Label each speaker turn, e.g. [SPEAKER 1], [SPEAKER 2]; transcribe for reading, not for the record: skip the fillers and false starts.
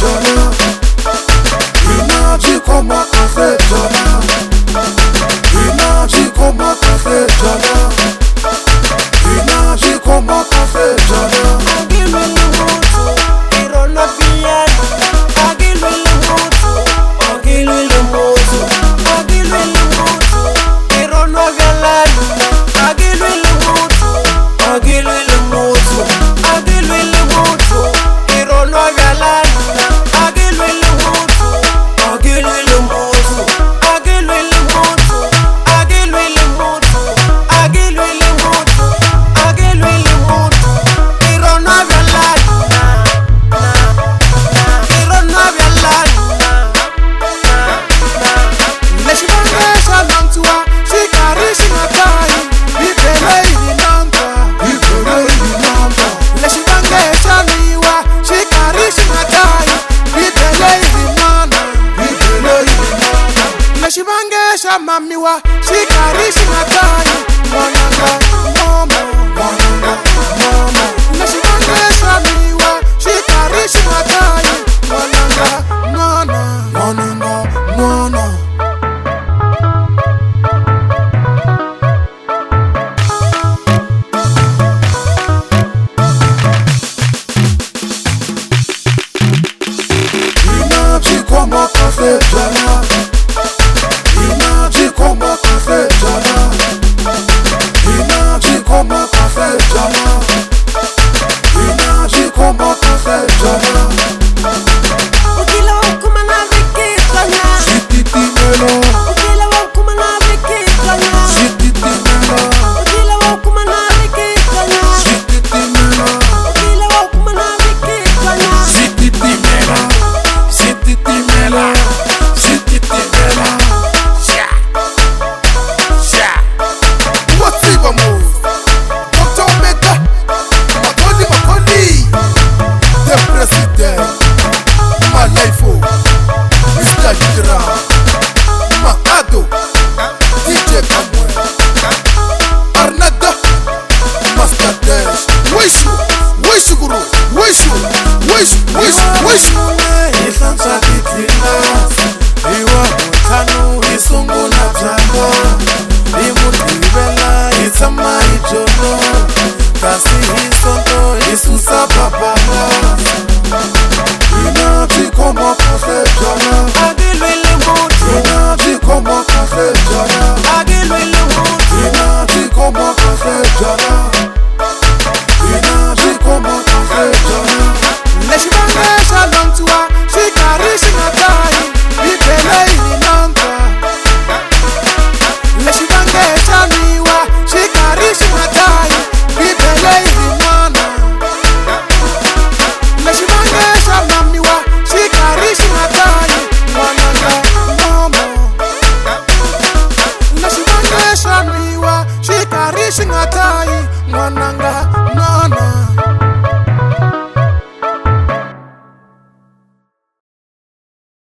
[SPEAKER 1] jana. Inaji koma kafe jana. Inaji koma kafe jana. Inaji koma kafe jana.
[SPEAKER 2] Agilwele mutu, irona biyan. Agilwele mutu, agilwele mutu, agilwele mutu, irona galan. Agilwele mutu, agilwele mutu, agilwele mutu, irona galan. Agilwele mutu, agilwele mutu, agilwele mutu, agilwele mutu, agilwele mutu, agilwele mutu, irona galan. Irona galan.
[SPEAKER 1] Leshibangesha namtua, shikarishi natai. Bibele ili namba, bibele ili namba. Leshibangesha niwa, shikarishi natai. Bibele ili nana, bibele ili nana. Leshibangesha mamiwa, shikarishi natai. Mwananga, mama, mwananga, mama. Leshibangesha niwa, shikarishi natai. Mwananga, nana, mwananga, nana. Inaji koma kafe jana. Inaji koma kafe jana. Inaji koma kafe jana. Inaji koma kafe jana.
[SPEAKER 2] Ukila wakuma na viki kanya.
[SPEAKER 1] Sititi melo,
[SPEAKER 2] Ukila wakuma na viki kanya.
[SPEAKER 1] sititi melo,
[SPEAKER 2] Ukila wakuma na viki kanya.
[SPEAKER 1] sititi melo,
[SPEAKER 2] Ukila wakuma na viki kanya.
[SPEAKER 1] sititi melo, sititi melo, sititi melo. Sha, sha. What's even move? Dr. Omega, Makoni, the president, my life, Mr. Hidra, Mahado, DJ Kamwe, Arnada, Master Dash, Wishu Guru, Wishu. Islamsa kitila, iwa mutanu, isungu na jambo. Imutibela, itama ijono. Kasi hisonto, isusa babala. Inaji koma kafe jana.
[SPEAKER 2] Agilwele mutu,
[SPEAKER 1] Inaji koma kafe jana.
[SPEAKER 2] agilwele mutu.
[SPEAKER 1] Inaji koma kafe jana. Inaji koma kafe jana. Leshibangesha namtua, shikarishi natai. Bibele ili namba. Leshibangesha niwa, shikarishi natai. Bibele ili nana. Leshibangesha mamiwa, shikarishi natai. Mwananga, mama. Leshibangesha niwa, shikarishi natai. Mwananga, nana.